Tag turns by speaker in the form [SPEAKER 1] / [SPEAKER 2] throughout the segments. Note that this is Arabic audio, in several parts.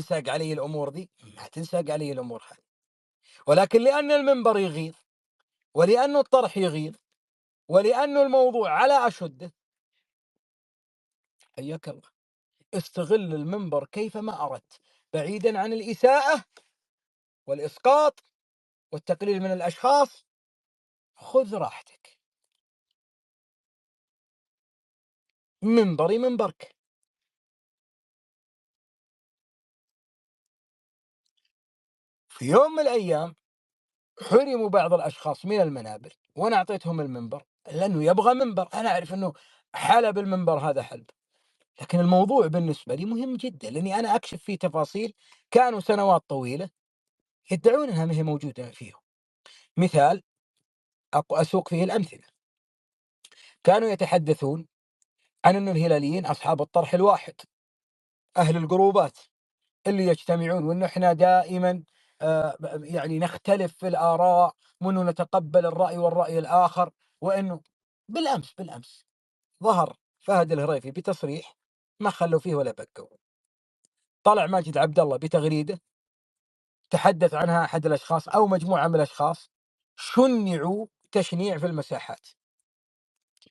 [SPEAKER 1] تنساق علي الأمور ذي؟ ما تنساق علي الأمور هذه، ولكن لأن المنبر يغيظ، ولأنه الطرح يغيظ، ولأنه الموضوع على أشده، حياك الله، استغل المنبر كيفما أردت، بعيدًا عن الإساءة والإسقاط والتقليل من الأشخاص، خذ راحتك، منبري منبرك. في يوم من الأيام حُرموا بعض الأشخاص من المنابر، وأنا أعطيتهم المنبر، لأنه يبغى منبر، أنا أعرف إنه حلب المنبر هذا حلب، لكن الموضوع بالنسبة لي مهم جدًا، لأني أنا أكشف فيه تفاصيل كانوا سنوات طويلة يدعون أنها ما هي موجودة فيهم. مثال أسوق فيه الأمثلة، كانوا يتحدثون عن إنه الهلاليين أصحاب الطرح الواحد، أهل الجروبات اللي يجتمعون، وإنه إحنا دائمًا يعني نختلف في الآراء، وإنه نتقبل الرأي والرأي الآخر، وإنه بالأمس ظهر فهد الهريفي بتصريح ما خلوا فيه ولا بقوا، طلع ماجد عبد الله بتغريدة تحدث عنها أحد الأشخاص أو مجموعة من الأشخاص شُنِّعوا تشنيع في المساحات.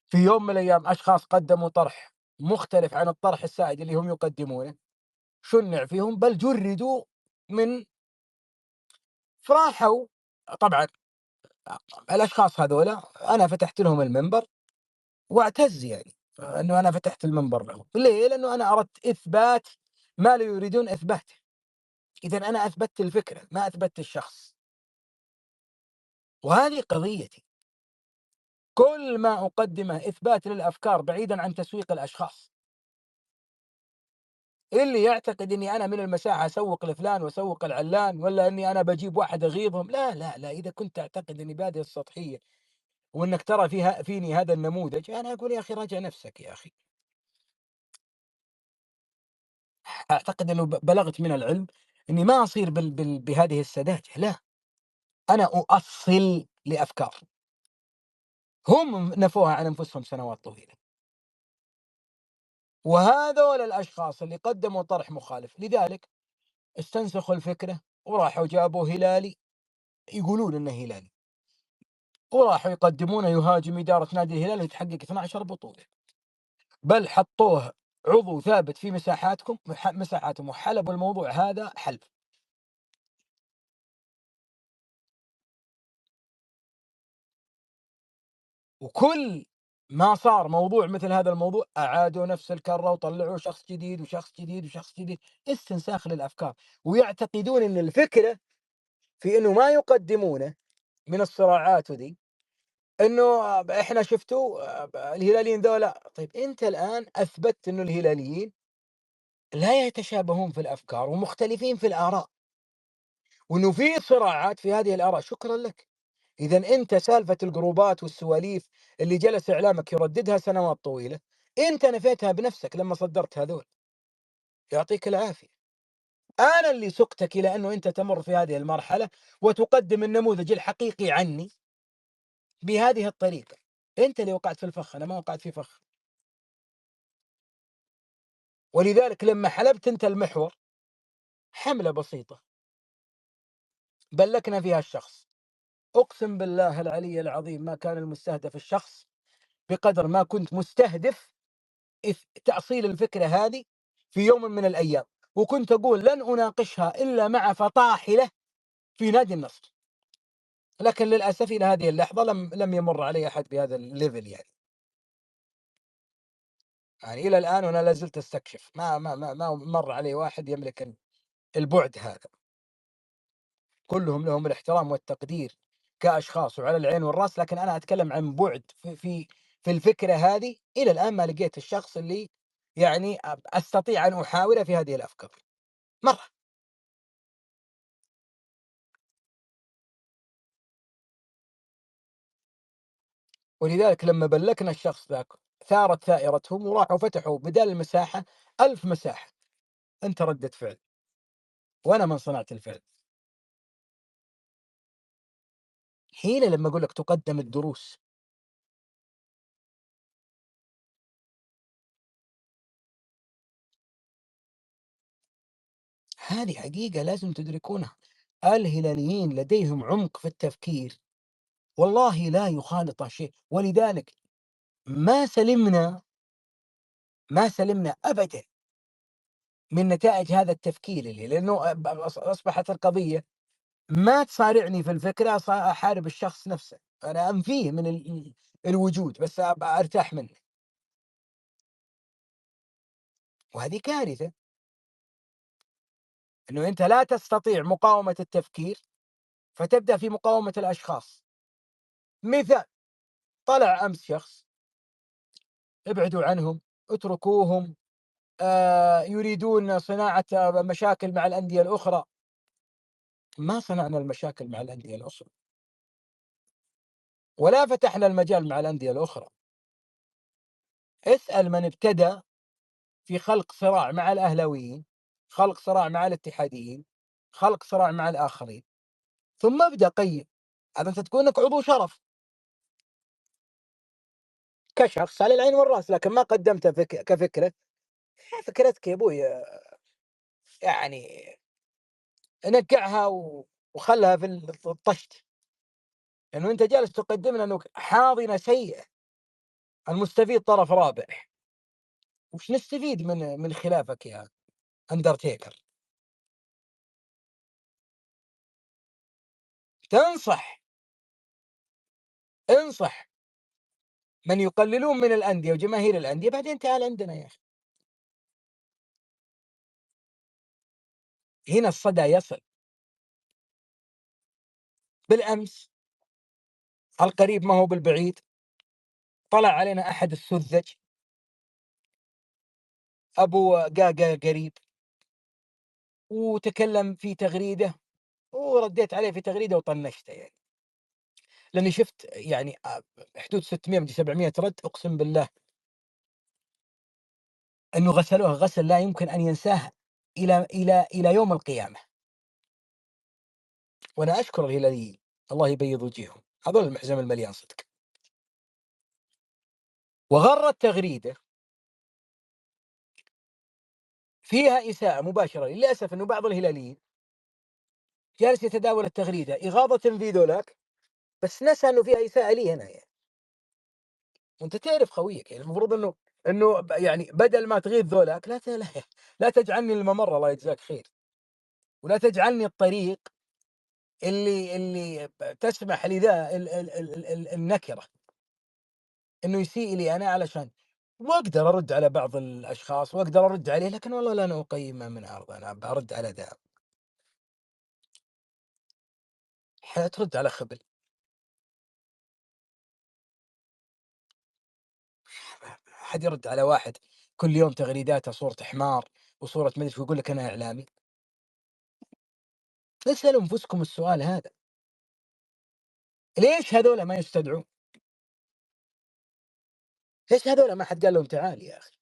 [SPEAKER 1] في يوم من الأيام أشخاص قدموا طرح مختلف عن الطرح السائد اللي هم يقدمونه، شُنِّع فيهم بل جُرِّدوا من فراحوا. طبعًا الأشخاص هذولا أنا فتحت لهم المنبر وأعتز يعني إنه أنا فتحت المنبر لهم، ليه؟ لأنه أنا أردت إثبات ما لا يريدون إثباته، إذًا أنا أثبتت الفكرة ما أثبتت الشخص، وهذه قضيتي، كل ما أقدمه إثبات للأفكار بعيدًا عن تسويق الأشخاص. اللي يعتقد إني أنا من المساحة أسوّق لفلان وأسوّق العلان، والّا إني أنا باجيب واحد أغيظهم، لا، لا، لا، إذا كنت تعتقد إني بهذه السطحية وإنك ترى فيني هذا النموذج، أنا أقول يا أخي راجع نفسك يا أخي. أعتقد إنه بلغت من العلم إني ما أصير بهذه السذاجة، لا، أنا أؤصِّل لأفكار، هم نفوها عن أنفسهم سنوات طويلة، وهذول الأشخاص اللي قدموا طرح مخالف، لذلك استنسخوا الفكرة وراحوا جابوا هلالي يقولون إنه هلالي. وراحوا يقدمونه يهاجم إدارة نادي الهلال وتحقق 12 بطولة، بل حطوه عضو ثابت في مساحاتهم وحلبوا الموضوع هذا حلب. وكل ما صار موضوع مثل هذا الموضوع أعادوا نفس الكرة وطلعوا شخص جديد وشخص جديد وشخص جديد، استنساخ للأفكار، ويعتقدون إن الفكرة في إنه ما يقدمونه من الصراعات وذي، إنه إحنا شفتوا الهلاليين ذولا، طيب أنت الآن أثبتت إنه الهلاليين لا يتشابهون في الأفكار ومختلفين في الآراء، وإنه في صراعات في هذه الآراء، شكرًا لك. إذًا أنت سالفة الجروبات والسواليف اللي جلس إعلامك يرددها سنوات طويلة، أنت نفيتها بنفسك لما صدرت هذول، يعطيك العافية. أنا اللي سُقتك إلى أنه أنت تمُر في هذه المرحلة وتقدم النموذج الحقيقي عني بهذه الطريقة، أنت اللي وقعت في الفخ، أنا ما وقعت في فخ. ولذلك لما حلبت أنت المحور، حملة بسيطة بلّكنا فيها الشخص. أقسم بالله العلي العظيم ما كان المستهدف الشخص بقدر ما كنت مستهدف تأصيل الفكرة هذه في يوم من الأيام، وكنت أقول لن أناقشها إلا مع فطاحلة في نادي النصر، لكن للأسف إلى هذه اللحظة لم يمر علي أحد بهذا الlevel يعني. يعني إلى الآن وأنا لا زلت أستكشف، ما مر علي واحد يملك البُعد هذا. كلهم لهم الاحترام والتقدير كأشخاص وعلى العين والرأس، لكن أنا أتكلم عن بُعد في الفكرة هذه، إلى الآن ما لقيت الشخص اللي يعني أستطيع أن أحاوره في هذه الأفكار، مرة. ولذلك لمّا بلّكنا الشخص ذاك ثارت ثائرتهم وراحوا فتحوا بدال المساحة 1000 مساحة، أنت ردة فعل وأنا من صنعة الفعل. هنا لمّا أقول لك تُقدّم الدروس، هذه حقيقة لازم تدركونها. الهلاليين لديهم عمق في التفكير، والله لا يخالط شيء، ولذلك ما سلمنا ما سلمنا أبدًا من نتائج هذا التفكير لأنه أصبحت القضية ما تصارعني في الفكرة، أحارب الشخص نفسه، أنا أنفيه من الوجود بس أبقى أرتاح منه، وهذه كارثة، إنه أنت لا تستطيع مقاومة التفكير، فتبدأ في مقاومة الأشخاص. مثال: طلع أمس شخص، ابعدوا عنهم، اتركوهم، يريدون صناعة مشاكل مع الأندية الأخرى. ما صنعنا المشاكل مع الأندية الأخرى، ولا فتحنا المجال مع الأندية الأخرى. اسأل من ابتدى في خلق صراع مع الأهلاويين، خلق صراع مع الاتحاديين، خلق صراع مع الآخرين، ثم ابدأ قيّم. هذا أنت تكونك عضو شرف كشخص على العين والرأس، لكن ما قدمته كفكرة. فكرتك يا أبوي يعني نقعها وخلها في الطشت، لأنه أنت جالس تقدم لنا إنه حاضنة سيئة، المستفيد طرف رابع. وش نستفيد من خلافك يا أندرتيكر؟ تنصح، انصح من يقللون من الأندية وجماهير الأندية، بعدين تعال عندنا يا أخي. هنا الصدى يصل. بالأمس القريب ما هو بالبعيد، طلع علينا أحد السذج، أبو قاقا قريب، وتكلم في تغريدة، ورديت عليه في تغريدة وطنشته يعني، لأني شفت يعني حدود 600 مدري 700 رد، أقسم بالله إنه غسلوه غسل لا يمكن أن ينساه إلى يوم القيامة. وأنا أشكر الهلاليين، الله يبيض وجيههم، هذول المحزم المليان صدق. وغرّد تغريدة فيها إساءة مباشرة، للأسف إنه بعض الهلاليين جالس يتداول التغريدة إغاظةً في ذولاك، بس نسى إنه فيها إساءة لي أنا يعني. وأنت تعرف خويك، يعني المفروض إنه يعني بدل ما تغيظ ذولاك لا تجعلني الممر، الله يجزاك خير، ولا تجعلني الطريق اللي تسمح لذا النكرة إنه يسيء لي أنا، علشان وأقدر أرد على بعض الأشخاص وأقدر أرد عليه، لكن والله لن أقيم من عرض، أنا بارد على ذا، ترد على خبل. أحد يرد على واحد كل يوم تغريداته صورة حمار وصورة ما أدري ويقول لك أنا إعلامي؟ اسألوا أنفسكم السؤال هذا، ليش هذول ما يستدعون؟ ليش هذول ما حد قال لهم تعال يا أخي؟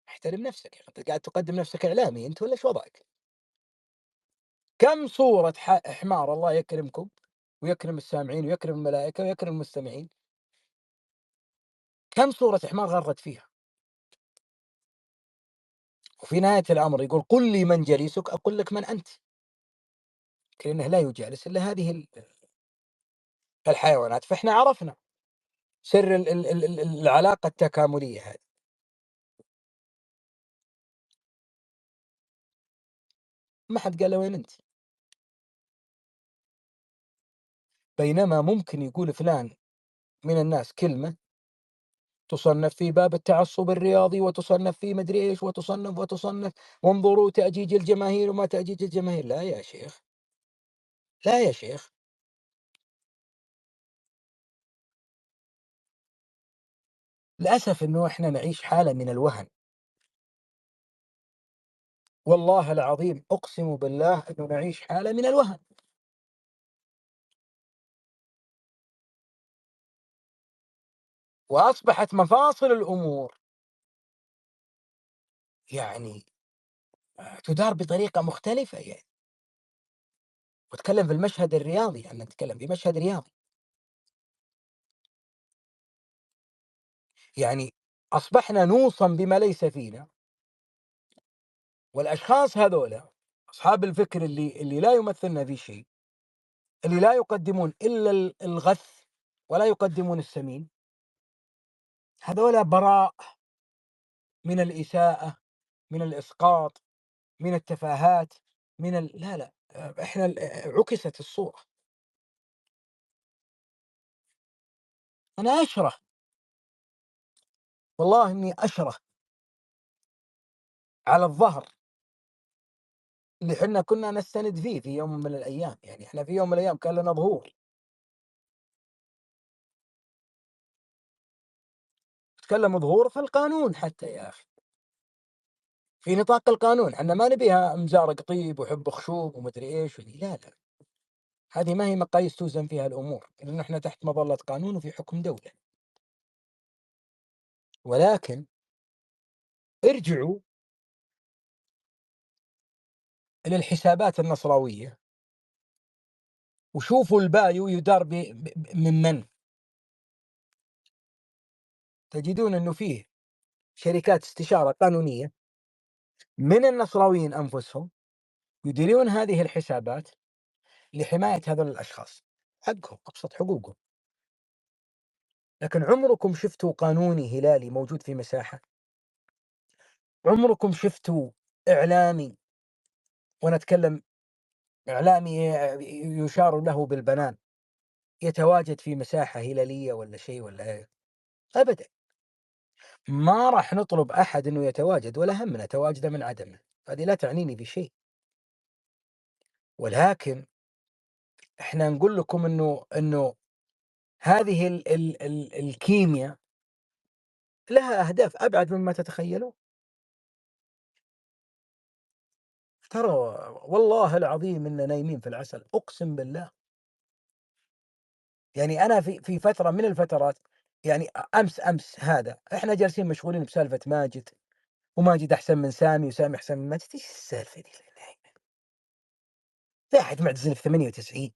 [SPEAKER 1] احترم نفسك يا أخي، أنت قاعد تقدم نفسك إعلامي أنت والّا إيش وضعك؟ كم صورة حمار، الله يكرمكم ويكرم السامعين ويكرم الملائكة ويكرم المستمعين، كم صورة حمار غرّد فيها؟ وفي نهاية الأمر يقول قل لي من جليسك أقول لك من أنت، لأنه لا يجالس إلا هذه الحيوانات، فإحنا عرفنا سر العلاقة التكاملية هذه. ما حد قال له وين أنت، بينما ممكن يقول فلان من الناس كلمة تصنف في باب التعصب الرياضي، وتصنف في مدري إيش، وتصنف، وانظروا تأجيج الجماهير وما تأجيج الجماهير. لا يا شيخ، لا يا شيخ، للأسف إنه إحنا نعيش حالة من الوهن، والله العظيم أقسم بالله إنه نعيش حالة من الوهن. وأصبحت مفاصل الأمور يعني تُدار بطريقة مختلفة يعني، وأتكلم في المشهد الرياضي، أنا أتكلم في مشهد رياضي، يعني أصبحنا نوصم بما ليس فينا، والأشخاص هذولا أصحاب الفكر اللي لا يمثلنا في شيء، اللي لا يقدمون إلا الغث ولا يقدمون السمين، هذولا براء من الإساءة، من الإسقاط، من التفاهات، لا، لا، إحنا عُكست الصورة. أنا أشرح، والله إني أشرح على الظهر اللي حنا كنا نستند فيه في يوم من الأيام، يعني إحنا في يوم من الأيام كان لنا ظهور، نتكلم ظهور في القانون حتى يا أخي، في نطاق القانون، إحنا ما نبيها مزارق طيب وحب خشوب ومدري إيش لا، لا، هذه ما هي مقاييس توزن فيها الأمور، لأن إحنا تحت مظلة قانون وفي حكم دولة. ولكن ارجعوا إلى الحسابات النصراوية وشوفوا البايو يدار من تجدون إنه فيه شركات استشارة قانونية من النصراويين أنفسهم يديرون هذه الحسابات لحماية هذول الأشخاص، حقهم، أبسط حقوقهم. لكن عمركم شفتوا قانوني هلالي موجود في مساحة؟ عمركم شفتوا إعلامي، وأنا أتكلم إعلامي يشار له بالبنان، يتواجد في مساحة هلالية ولا شيء ولا أبدا؟ ما راح نطلب أحد إنه يتواجد ولا همنا تواجده من عدمه، هذه لا تعنيني بشيء. ولكن إحنا نقول لكم إنه هذه الكيمياء لها أهداف أبعد مما تتخيلون. ترى والله العظيم إننا نايمين في العسل، أقسم بالله. يعني أنا في فترة من الفترات، يعني أمس هذا إحنا جالسين مشغولين بسالفة ماجد، وماجد أحسن من سامي وسامي أحسن من ماجد، إيش السالفة دي؟ واحد معتزل في 98،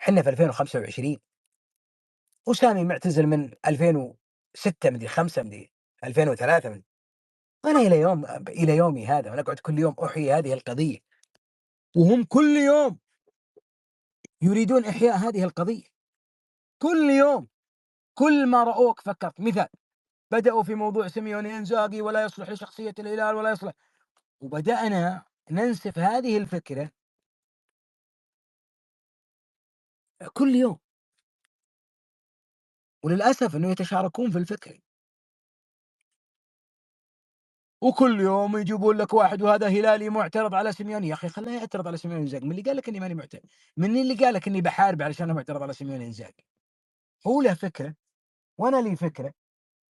[SPEAKER 1] إحنا في 2025، وسامي معتزل من 2006 مدري 5 مدري 2003 مدري. أنا إلى يومي هذا ونقعد كل يوم أحيي هذه القضية، وهم كل يوم يريدون إحياء هذه القضية، كل يوم، كل ما رأوك فكرت. مثال، بدأوا في موضوع سيميوني إنزاغي ولا يصلح لشخصية الهلال ولا يصلح، وبدأنا ننسف هذه الفكرة كل يوم، وللأسف إنه يتشاركون في الفكر، وكل يوم يجيبون لك واحد وهذا هلالي معترض على سيميوني. يا أخي خلّاه يعترض على سيميوني إنزاغي، من اللي قال لك إني ماني معترض؟ من اللي قال لك إني باحارب علشان أنا معترض على سيميوني إنزاغي؟ هو له فكرة وأنا لي فكرة،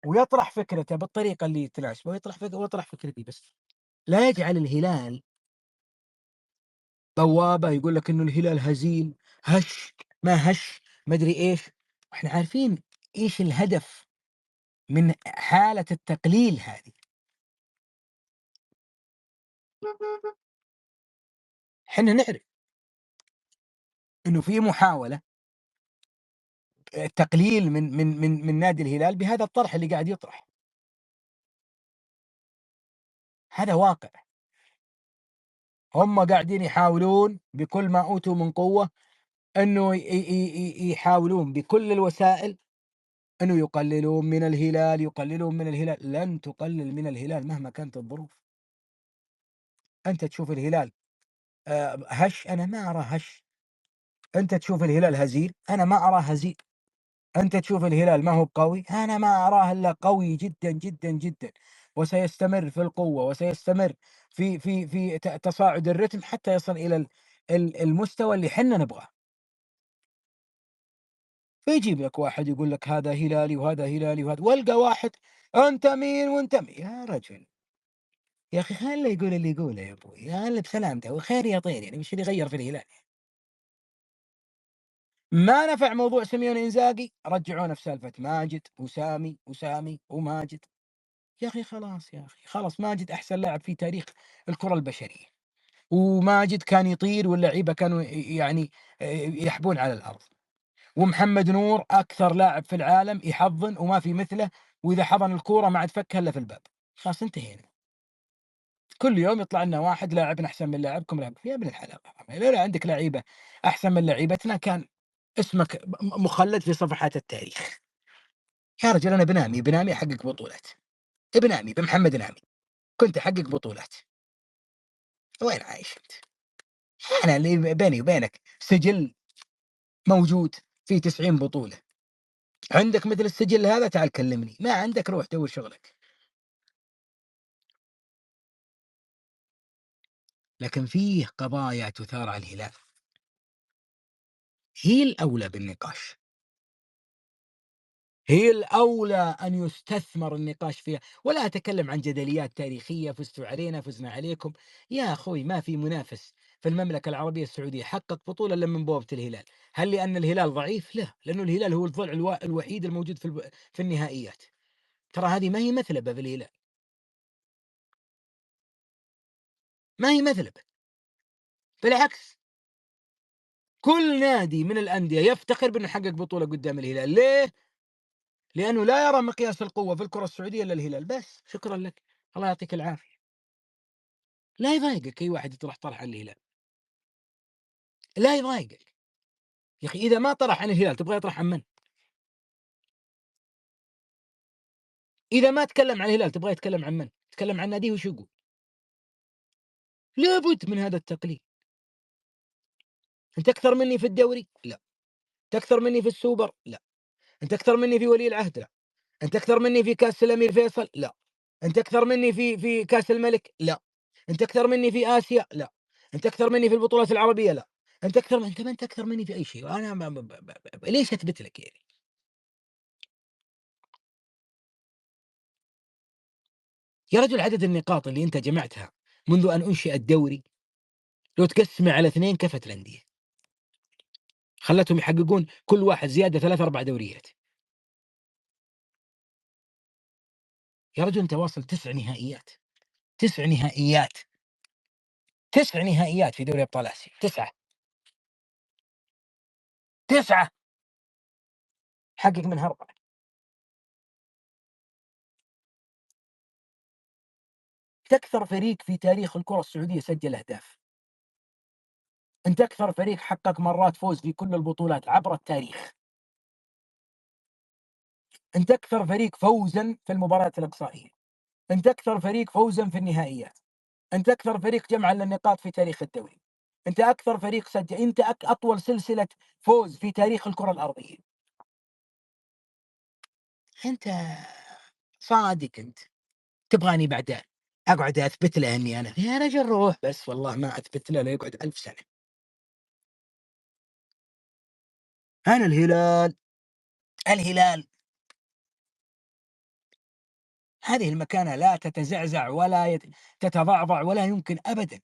[SPEAKER 1] ويطرح فكرته بالطريقة اللي تناسبه، ويطرح فكرتي، بس لا يجعل الهلال بوابة يقول لك إنه الهلال هزيل، هش، ما هش، ما أدري إيش. وإحنا عارفين إيش الهدف من حالة التقليل هذه. إحنا نعرف إنه في محاولة تقليل من نادي الهلال بهذا الطرح اللي قاعد يطرح، هذا واقع. هم قاعدين يحاولون بكل ما أوتوا من قوة إنه يحاولون بكل الوسائل إنه يقللون من الهلال، يقللون من الهلال. لن تقلل من الهلال مهما كانت الظروف. أنت تشوف الهلال هش، أنا ما أراه هش. أنت تشوف الهلال هزيل، أنا ما أراه هزيل. أنت تشوف الهلال ما هو بقوي، أنا ما أراه إلا قوي جدًا، جدًا، جدًا، وسيستمر في القوة، وسيستمر في تصاعد الرتم حتى يصل إلى المستوى اللي حنا نبغاه. فيجيب لك واحد يقول لك هذا هلالي وهذا هلالي وهذا، والقى واحد أنت مين وأنت مين، يا رجل، يا أخي خلّه يقول اللي يقوله يا أبوي، خلّه بسلامته وخير يا طير، يعني وش اللي يغيّر في الهلال؟ ما نفع موضوع سيميوني إنزاغي، رجعونا في سالفة ماجد وسامي وماجد. يا أخي خلاص، يا أخي خلاص، ماجد أحسن لاعب في تاريخ الكرة البشرية، وماجد كان يطير واللعيبة كانوا يعني يحبون على الأرض، ومحمد نور أكثر لاعب في العالم يحضّن وما في مثله، وإذا حضن الكورة ما عاد فكها إلا في الباب. خلاص انتهينا. كل يوم يطلع لنا واحد لاعبنا أحسن من لاعبكم، يا ابن الحلال، لولا عندك لعيبة أحسن من لعيبتنا كان اسمك مخلد في صفحات التاريخ. يا رجل أنا بنامي أحقق بطولات، بنامي بمحمد نامي كنت أحقق بطولات. وين عايش أنت؟ أنا اللي بيني وبينك سجل موجود فيه 90 بطولة، عندك مثل السجل هذا تعال كلمني، ما عندك روح دور شغلك. لكن فيه قضايا تثار على الهلال هي الأولى بالنقاش، هي الأولى أن يستثمر النقاش فيها، ولا أتكلم عن جدليات تاريخية فزتوا علينا فزنا عليكم. يا أخوي ما في منافس في المملكة العربية السعودية حقق بطولة إلا من بوابة الهلال. هل لأن الهلال ضعيف؟ لا، لأنه الهلال هو الضلع الوحيد الموجود في النهائيات. ترى هذه ما هي مثلبة في الهلال، ما هي مثلبة، بالعكس كل نادي من الأندية يفتخر بأنه حقق بطولة قدام الهلال. ليه؟ لأنه لا يرى مقياس القوة في الكرة السعودية إلا الهلال بس. شكرا لك، الله يعطيك العافية. لا يضايقك أي واحد يطرح طرح عن الهلال، لا يضايقك. يا أخي إذا ما طرح عن الهلال تبغى يطرح عن من؟ إذا ما تكلم عن الهلال تبغى يتكلم عن من؟ يتكلم عن ناديه وش يقول؟ لابد من هذا التقليد. أنت أكثر مني في الدوري؟ لا. أنت أكثر مني في السوبر؟ لا. أنت أكثر مني في ولي العهد؟ لا. أنت أكثر مني في كأس الأمير فيصل؟ لا. أنت أكثر مني في كأس الملك؟ لا. أنت أكثر مني في آسيا؟ لا. أنت أكثر مني في البطولات العربية؟ لا. أنت ما أنت أكثر مني في أي شيء، وأنا ما ليش أثبت لك يعني؟ يا رجل عدد النقاط اللي أنت جمعتها منذ أن أنشئ الدوري لو تقسمه على 2 كفت الأندية، خلتهم يحققون كل واحد زيادة 3، 4 دوريات. يا رجل أنت واصل 9 نهائيات، 9 نهائيات، 9 نهائيات في دوري أبطال آسيا، 9، 9 حقق منها 4. أنت أكثر فريق في تاريخ الكرة السعودية سجل أهداف. أنت أكثر فريق حقق مرات فوز في كل البطولات عبر التاريخ. أنت أكثر فريق فوزًا في المباريات الإقصائية. أنت أكثر فريق فوزًا في النهائيات. أنت أكثر فريق جمعًا للنقاط في تاريخ الدوري. أنت أكثر فريق أنت أطول سلسلة فوز في تاريخ الكرة الأرضية. أنت صادق أنت، تبغاني بعد أقعد أثبت له إني أنا، يا رجل روح بس والله ما أثبت له لو يقعد 1000 سنة. أنا الهلال، الهلال هذه المكانة لا تتزعزع ولا تتضعضع ولا يمكن أبدًا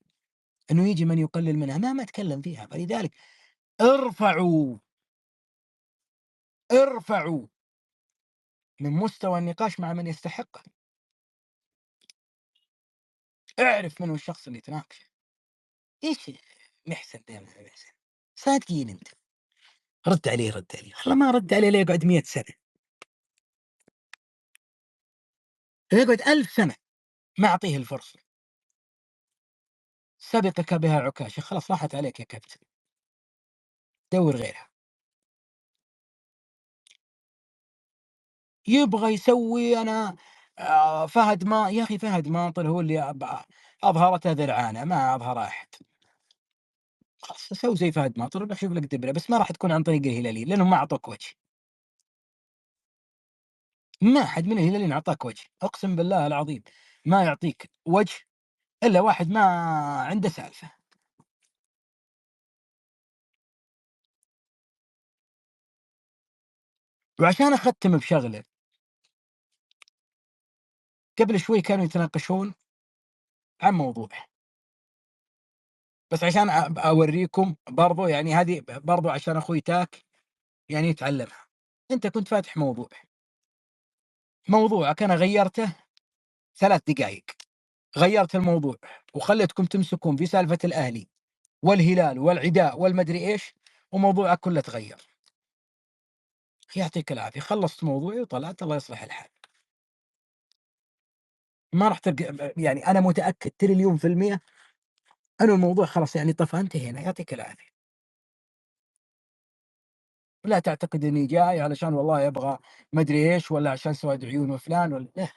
[SPEAKER 1] إنه ييجي من يقلل منها مهما أتكلم فيها. فلذلك ارفعوا، ارفعوا من مستوى النقاش مع من يستحقه. اعرف من هو الشخص اللي تناقشه. إيش محسن دايمًا محسن، صادقين أنت، رد عليه، رد عليه، والله ما رد عليه لا يقعد 100 سنة، لا يقعد 1000 سنة ما أعطيه الفرصة. سبقك بها عكاشة، خلاص راحت عليك يا كابتن، دور غيرها. يبغى يسوي أنا فهد ما يا أخي فهد ماطر هو اللي أظهرته ذرعانة ما أظهر أحد. خلاص سوي زي فهد ماطر بشوف لك دبرة، بس ما راح تكون عن طريق الهلاليين لأنهم ما أعطوك وجه. ما حد من الهلاليين أعطاك وجه، أقسم بالله العظيم ما يعطيك وجه إلا واحد ما عنده سالفة. وعشان أختم بشغلة، قبل شوي كانوا يتناقشون عن موضوع، بس عشان أوريكم برضو يعني هذه برضو عشان أخوي تاك يعني يتعلمها. أنت كنت فاتح موضوعك أنا غيرته 3 دقايق، غيرت الموضوع وخليتكم تمسكون في سالفة الأهلي والهلال والعداء والمدري إيش، وموضوعك كله تغير. يعطيك العافية، خلصت موضوعي وطلعت الله يصلح الحال. ما راح يعني أنا متأكد تريليون في المِيّة إنه الموضوع خلاص يعني طفى انتهينا، يعطيك العافية. لا تعتقد إني جاي علشان والله أبغى ما أدري إيش، والّا عشان سواد عيون فلان لا،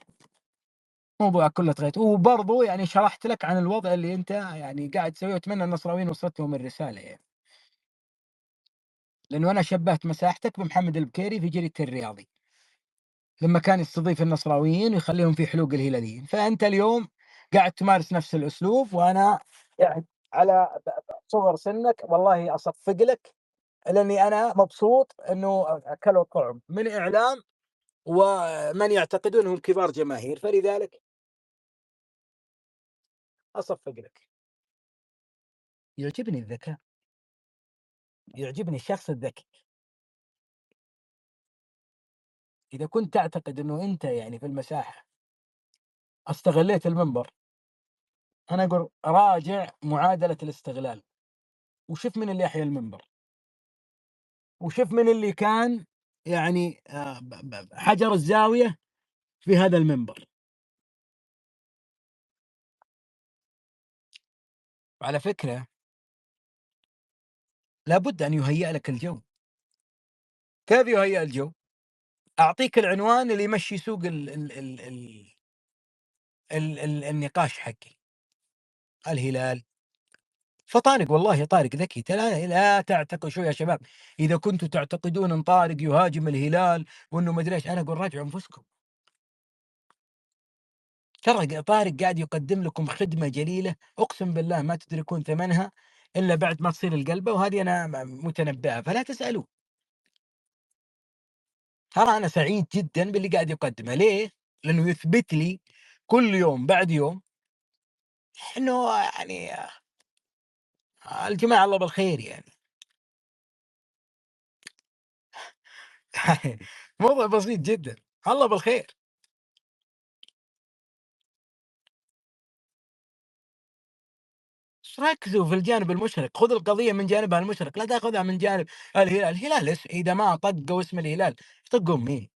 [SPEAKER 1] الموضوع كله وبرضه يعني شرحت لك عن الوضع اللي أنت يعني قاعد تسويه، وأتمنى النصراويين وصلت لهم الرسالة يعني. لأنه أنا شبّهت مساحتك بمحمد البكيري في جريدة الرياضي، لمّا كان يستضيف النصراويين ويخلّيهم في حلوق الهلاليين، فأنت اليوم قاعد تمارس نفس الأسلوب، وأنا يعني على صغر سنك والله أصفّق لك، لأني أنا مبسوط إنه أكلوا طعم من إعلام ومن يعتقدون أنهم كبار جماهير، فلذلك أصفّق لك. يعجبني الذكاء، يعجبني الشخص الذكي. إذا كنت تعتقد إنه أنت يعني في المساحة استغلّيت المنبر، أنا أقول راجع معادلة الاستغلال، وشوف من اللي أحيا المنبر، وشوف من اللي كان يعني ب ب حجر الزاوية في هذا المنبر. وعلى فكرة لابد أن يُهيأ لك الجو. كيف يُهيأ الجو؟ أعطيك العنوان اللي يمشّي سوق النقاش حقي، الهلال. فطارق والله طارق ذكي، لا تعتقد شوف يا شباب، إذا كنتم تعتقدون إن طارق يهاجم الهلال وإنه ما أدري إيش، أنا أقول راجعوا أنفسكم. ترى طارق قاعد يقدم لكم خدمة جليلة، أقسم بالله ما تدركون ثمنها إلا بعد ما تصير القلبة، وهذه أنا متنبئها، فلا تسألوا. ترى أنا سعيد جدًا باللي قاعد يقدمه، ليه؟ لأنه يثبت لي كل يوم بعد يوم إنه يعني الجماعة الله بالخير يعني. موضوع بسيط جدًا، الله بالخير. ركزوا في الجانب المشرق، خذ القضية من جانبها المشرق، لا تاخذها من جانب الهلال. الهلال إذا ما طقوا اسم الهلال يطقون مين؟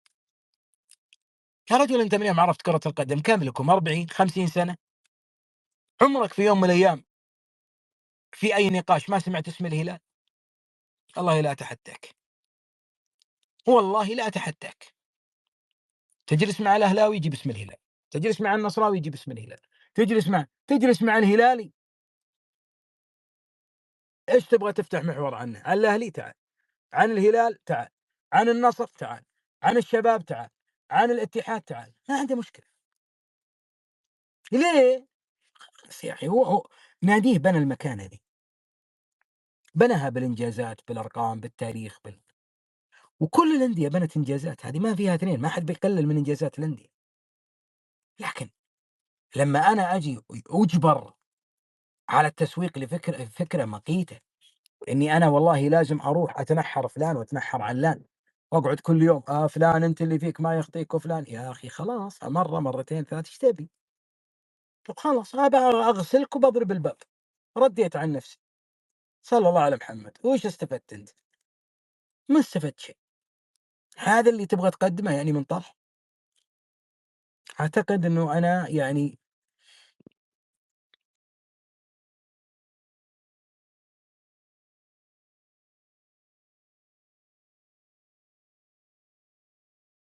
[SPEAKER 1] يا رجل أنت من يوم عرفت كرة القدم كم لكم 40، 50 سنة؟ عمرك في يوم من الأيام في أي نقاش ما سمعت اسم الهلال؟ والله لا أتحداك، والله لا أتحداك. تجلس مع الأهلاوي يجيب اسم الهلال، تجلس مع النصراوي يجيب اسم الهلال، تجلس مع الهلالي، إيش تبغى تفتح محور عنه؟ عن الأهلي تعال، عن الهلال تعال، عن النصر تعال، عن الشباب تعال، عن الاتحاد تعال، ما عنده مشكلة. ليه؟ بس يا أخي هو ناديه بنى المكانة ذي، بناها بالإنجازات، بالأرقام، بالتاريخ، وكل الأندية بنت إنجازات، هذه ما فيها اثنين، ما حد بيقلل من إنجازات الأندية. لكن لمّا أنا آجي أُجبر على التسويق فكرة مقيتة، إني أنا والله لازم أروح أتنحّر فلان وأتنحّر علان، وأقعد كل يوم فلان أنت اللي فيك ما يخطيك وفلان، يا أخي خلاص مرة، مرتين، 3 إيش تبي؟ طب خلاص أبى أغسلك وباضرب الباب، رديت عن نفسي، صلى الله على محمد، وش استفدت أنت؟ ما استفدت شيء. هذا اللي تبغى تقدمه يعني من طرح؟ أعتقد إنه أنا يعني